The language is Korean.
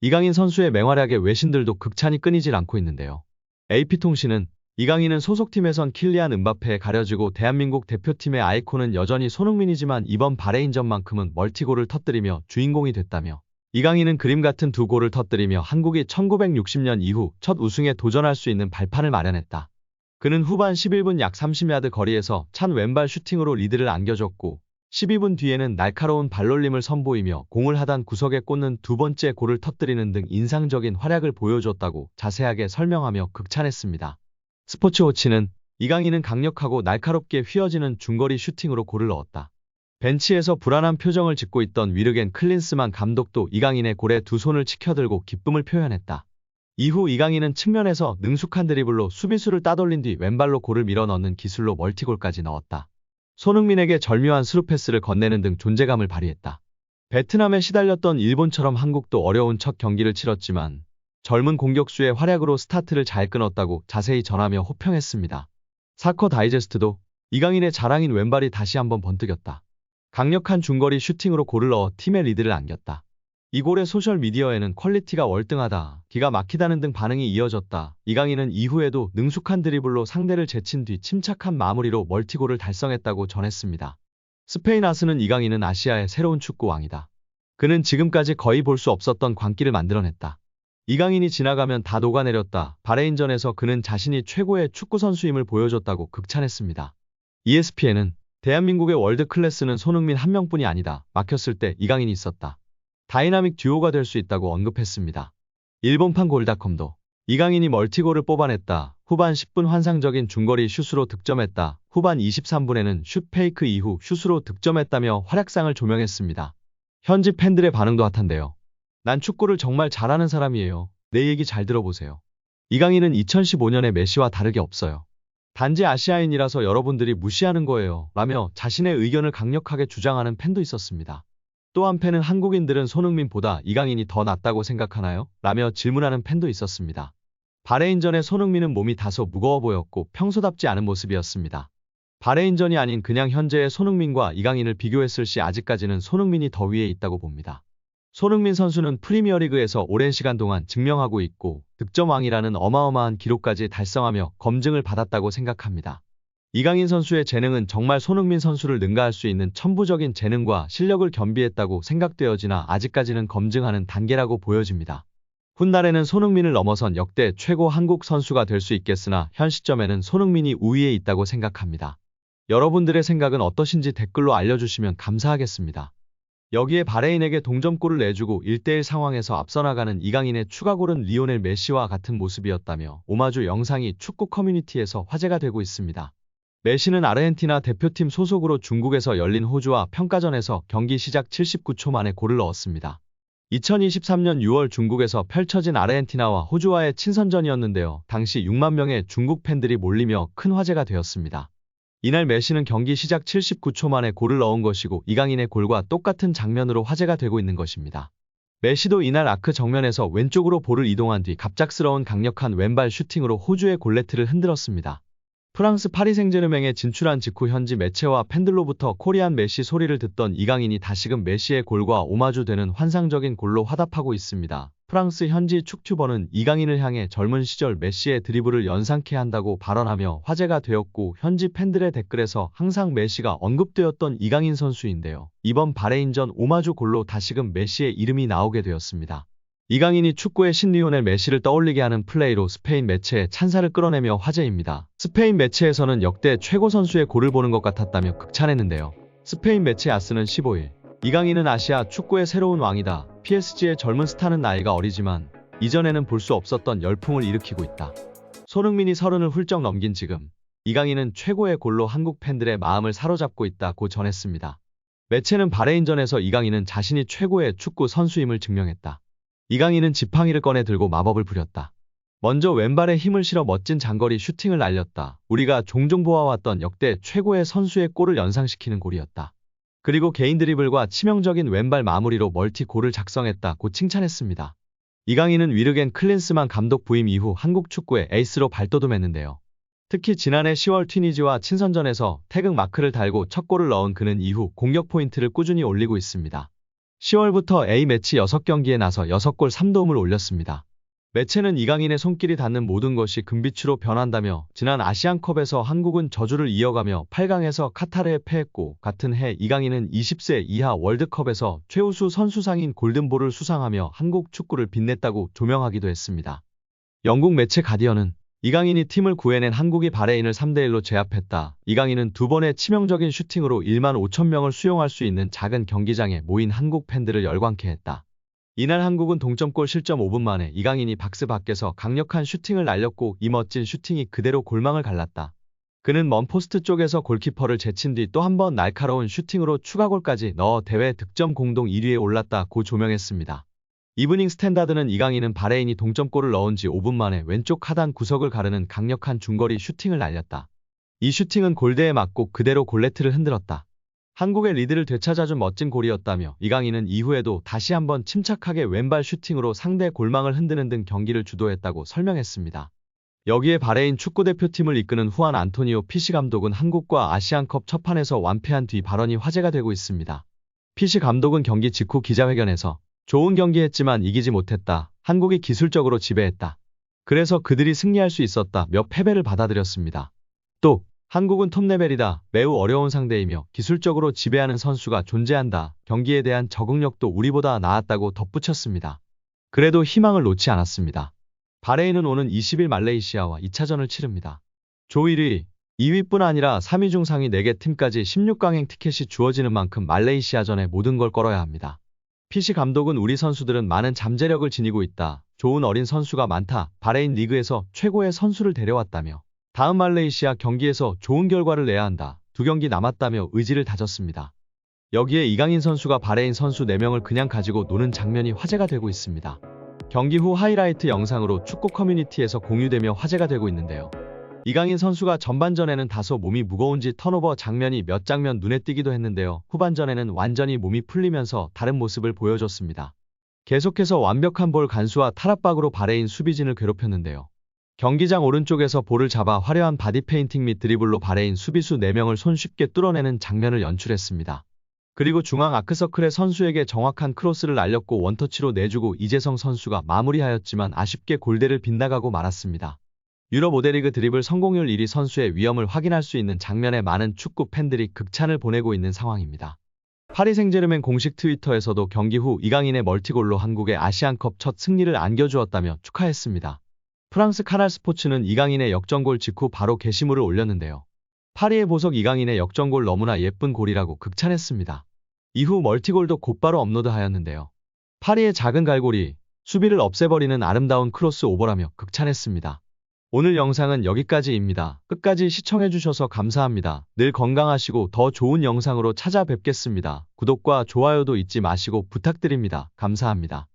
이강인 선수의 맹활약에 외신들도 극찬이 끊이질 않고 있는데요. AP통신은 이강인은 소속팀에선 킬리안 음바페에 가려지고 대한민국 대표팀의 아이콘은 여전히 손흥민이지만 이번 바레인전만큼은 멀티골을 터뜨리며 주인공이 됐다며 이강인은 그림 같은 두 골을 터뜨리며 한국이 1960년 이후 첫 우승에 도전할 수 있는 발판을 마련했다. 그는 후반 11분 약 30야드 거리에서 찬 왼발 슈팅으로 리드를 안겨줬고 12분 뒤에는 날카로운 발놀림을 선보이며 공을 하단 구석에 꽂는 두 번째 골을 터뜨리는 등 인상적인 활약을 보여줬다고 자세하게 설명하며 극찬했습니다. 스포츠워치는 이강인은 강력하고 날카롭게 휘어지는 중거리 슈팅으로 골을 넣었다. 벤치에서 불안한 표정을 짓고 있던 위르겐 클린스만 감독도 이강인의 골에 두 손을 치켜들고 기쁨을 표현했다. 이후 이강인은 측면에서 능숙한 드리블로 수비수를 따돌린 뒤 왼발로 골을 밀어넣는 기술로 멀티골까지 넣었다. 손흥민에게 절묘한 스루 패스를 건네는 등 존재감을 발휘했다. 베트남에 시달렸던 일본처럼 한국도 어려운 첫 경기를 치렀지만 젊은 공격수의 활약으로 스타트를 잘 끊었다고 자세히 전하며 호평했습니다. 사커 다이제스트도 이강인의 자랑인 왼발이 다시 한번 번뜩였다. 강력한 중거리 슈팅으로 골을 넣어 팀의 리드를 안겼다. 이 골의 소셜미디어에는 퀄리티가 월등하다, 기가 막히다는 등 반응이 이어졌다. 이강인은 이후에도 능숙한 드리블로 상대를 제친 뒤 침착한 마무리로 멀티골을 달성했다고 전했습니다. 스페인 아스는 이강인은 아시아의 새로운 축구 왕이다. 그는 지금까지 거의 볼 수 없었던 광기를 만들어냈다. 이강인이 지나가면 다 녹아내렸다. 바레인전에서 그는 자신이 최고의 축구 선수임을 보여줬다고 극찬했습니다. ESPN은 대한민국의 월드 클래스는 손흥민 한 명뿐이 아니다. 막혔을 때 이강인이 있었다. 다이나믹 듀오가 될 수 있다고 언급했습니다. 일본판 골닷컴도 이강인이 멀티골을 뽑아냈다. 후반 10분 환상적인 중거리 슛으로 득점했다. 후반 23분에는 슛 페이크 이후 슛으로 득점했다며 활약상을 조명했습니다. 현지 팬들의 반응도 핫한데요. 난 축구를 정말 잘하는 사람이에요. 내 얘기 잘 들어보세요. 이강인은 2015년의 메시와 다르게 없어요. 단지 아시아인이라서 여러분들이 무시하는 거예요. 라며 자신의 의견을 강력하게 주장하는 팬도 있었습니다. 또 한편은 한국인들은 손흥민보다 이강인이 더 낫다고 생각하나요? 라며 질문하는 팬도 있었습니다. 바레인전의 손흥민은 몸이 다소 무거워 보였고 평소답지 않은 모습이었습니다. 바레인전이 아닌 그냥 현재의 손흥민과 이강인을 비교했을 시 아직까지는 손흥민이 더 위에 있다고 봅니다. 손흥민 선수는 프리미어리그에서 오랜 시간 동안 증명하고 있고 득점왕이라는 어마어마한 기록까지 달성하며 검증을 받았다고 생각합니다. 이강인 선수의 재능은 정말 손흥민 선수를 능가할 수 있는 천부적인 재능과 실력을 겸비했다고 생각되어지나 아직까지는 검증하는 단계라고 보여집니다. 훗날에는 손흥민을 넘어선 역대 최고 한국 선수가 될 수 있겠으나 현 시점에는 손흥민이 우위에 있다고 생각합니다. 여러분들의 생각은 어떠신지 댓글로 알려주시면 감사하겠습니다. 여기에 바레인에게 동점골을 내주고 1대1 상황에서 앞서 나가는 이강인의 추가골은 리오넬 메시와 같은 모습이었다며 오마주 영상이 축구 커뮤니티에서 화제가 되고 있습니다. 메시는 아르헨티나 대표팀 소속으로 중국에서 열린 호주와 평가전에서 경기 시작 79초 만에 골을 넣었습니다. 2023년 6월 중국에서 펼쳐진 아르헨티나와 호주와의 친선전이었는데요. 당시 6만 명의 중국 팬들이 몰리며 큰 화제가 되었습니다. 이날 메시는 경기 시작 79초 만에 골을 넣은 것이고 이강인의 골과 똑같은 장면으로 화제가 되고 있는 것입니다. 메시도 이날 아크 정면에서 왼쪽으로 볼을 이동한 뒤 갑작스러운 강력한 왼발 슈팅으로 호주의 골네트를 흔들었습니다. 프랑스 파리 생제르맹에 진출한 직후 현지 매체와 팬들로부터 코리안 메시 소리를 듣던 이강인이 다시금 메시의 골과 오마주되는 환상적인 골로 화답하고 있습니다. 프랑스 현지 축튜버는 이강인을 향해 젊은 시절 메시의 드리블을 연상케 한다고 발언하며 화제가 되었고 현지 팬들의 댓글에서 항상 메시가 언급되었던 이강인 선수인데요. 이번 바레인전 오마주 골로 다시금 메시의 이름이 나오게 되었습니다. 이강인이 축구의 신 리오넬 메시를 떠올리게 하는 플레이로 스페인 매체에 찬사를 끌어내며 화제입니다. 스페인 매체에서는 역대 최고 선수의 골을 보는 것 같았다며 극찬했는데요. 스페인 매체 아스는 15일 이강인은 아시아 축구의 새로운 왕이다. PSG의 젊은 스타는 나이가 어리지만 이전에는 볼 수 없었던 열풍을 일으키고 있다. 손흥민이 30을 훌쩍 넘긴 지금 이강인은 최고의 골로 한국 팬들의 마음을 사로잡고 있다고 전했습니다. 매체는 바레인전에서 이강인은 자신이 최고의 축구 선수임을 증명했다. 이강인은 지팡이를 꺼내 들고 마법을 부렸다. 먼저 왼발에 힘을 실어 멋진 장거리 슈팅을 날렸다. 우리가 종종 보아왔던 역대 최고의 선수의 골을 연상시키는 골이었다. 그리고 개인 드리블과 치명적인 왼발 마무리로 멀티골을 작성했다고 칭찬했습니다. 이강인은 위르겐 클린스만 감독 부임 이후 한국 축구의 에이스로 발돋움했는데요. 특히 지난해 10월 튀니지와 친선전에서 태극 마크를 달고 첫 골을 넣은 그는 이후 공격 포인트를 꾸준히 올리고 있습니다. 10월부터 A매치 6경기에 나서 6골 3도움을 올렸습니다. 매체는 이강인의 손길이 닿는 모든 것이 금빛으로 변한다며 지난 아시안컵에서 한국은 저주를 이어가며 8강에서 카타르에 패했고 같은 해 이강인은 20세 이하 월드컵에서 최우수 선수상인 골든볼을 수상하며 한국 축구를 빛냈다고 조명하기도 했습니다. 영국 매체 가디언은 이강인이 팀을 구해낸 한국이 바레인을 3대1로 제압했다. 이강인은 두 번의 치명적인 슈팅으로 1만 5천 명을 수용할 수 있는 작은 경기장에 모인 한국 팬들을 열광케 했다. 이날 한국은 동점골 실점 5분 만에 이강인이 박스 밖에서 강력한 슈팅을 날렸고 이 멋진 슈팅이 그대로 골망을 갈랐다. 그는 먼 포스트 쪽에서 골키퍼를 제친 뒤 또 한 번 날카로운 슈팅으로 추가골까지 넣어 대회 득점 공동 1위에 올랐다고 조명했습니다. 이브닝 스탠다드는 이강인은 바레인이 동점골을 넣은 지 5분 만에 왼쪽 하단 구석을 가르는 강력한 중거리 슈팅을 날렸다. 이 슈팅은 골대에 맞고 그대로 골네트를 흔들었다. 한국의 리드를 되찾아준 멋진 골이었다며 이강인은 이후에도 다시 한번 침착하게 왼발 슈팅으로 상대 골망을 흔드는 등 경기를 주도했다고 설명했습니다. 여기에 바레인 축구대표팀을 이끄는 후안 안토니오 피시 감독은 한국과 아시안컵 첫판에서 완패한 뒤 발언이 화제가 되고 있습니다. 피시 감독은 경기 직후 기자회견에서 좋은 경기했지만 이기지 못했다. 한국이 기술적으로 지배했다. 그래서 그들이 승리할 수 있었다며 패배를 받아들였습니다. 또 한국은 톱레벨이다. 매우 어려운 상대이며 기술적으로 지배하는 선수가 존재한다. 경기에 대한 적응력도 우리보다 나았다고 덧붙였습니다. 그래도 희망을 놓지 않았습니다. 바레인은 오는 20일 말레이시아와 2차전을 치릅니다. 조 1위, 2위뿐 아니라 3위 중 상위 4개 팀까지 16강행 티켓이 주어지는 만큼 말레이시아전에 모든 걸 걸어야 합니다. 피시 감독은 우리 선수들은 많은 잠재력을 지니고 있다. 좋은 어린 선수가 많다. 바레인 리그에서 최고의 선수를 데려왔다며 다음 말레이시아 경기에서 좋은 결과를 내야 한다. 2경기 남았다며 의지를 다졌습니다. 여기에 이강인 선수가 바레인 선수 4명을 그냥 가지고 노는 장면이 화제가 되고 있습니다. 경기 후 하이라이트 영상으로 축구 커뮤니티에서 공유되며 화제가 되고 있는데요. 이강인 선수가 전반전에는 다소 몸이 무거운지 턴오버 장면이 몇 장면 눈에 띄기도 했는데요. 후반전에는 완전히 몸이 풀리면서 다른 모습을 보여줬습니다. 계속해서 완벽한 볼 간수와 탈압박으로 바레인 수비진을 괴롭혔는데요. 경기장 오른쪽에서 볼을 잡아 화려한 바디 페인팅 및 드리블로 바레인 수비수 4명을 손쉽게 뚫어내는 장면을 연출했습니다. 그리고 중앙 아크서클의 선수에게 정확한 크로스를 날렸고 원터치로 내주고 이재성 선수가 마무리하였지만 아쉽게 골대를 빗나가고 말았습니다. 유럽 5대 리그 드리블 성공률 1위 선수의 위험을 확인할 수 있는 장면에 많은 축구 팬들이 극찬을 보내고 있는 상황입니다. 파리 생제르맹 공식 트위터에서도 경기 후 이강인의 멀티골로 한국의 아시안컵 첫 승리를 안겨주었다며 축하했습니다. 프랑스 카날 스포츠는 이강인의 역전골 직후 바로 게시물을 올렸는데요. 파리의 보석 이강인의 역전골 너무나 예쁜 골이라고 극찬했습니다. 이후 멀티골도 곧바로 업로드하였는데요. 파리의 작은 갈고리, 수비를 없애버리는 아름다운 크로스 오버라며 극찬했습니다. 오늘 영상은 여기까지입니다. 끝까지 시청해주셔서 감사합니다. 늘 건강하시고 더 좋은 영상으로 찾아뵙겠습니다. 구독과 좋아요도 잊지 마시고 부탁드립니다. 감사합니다.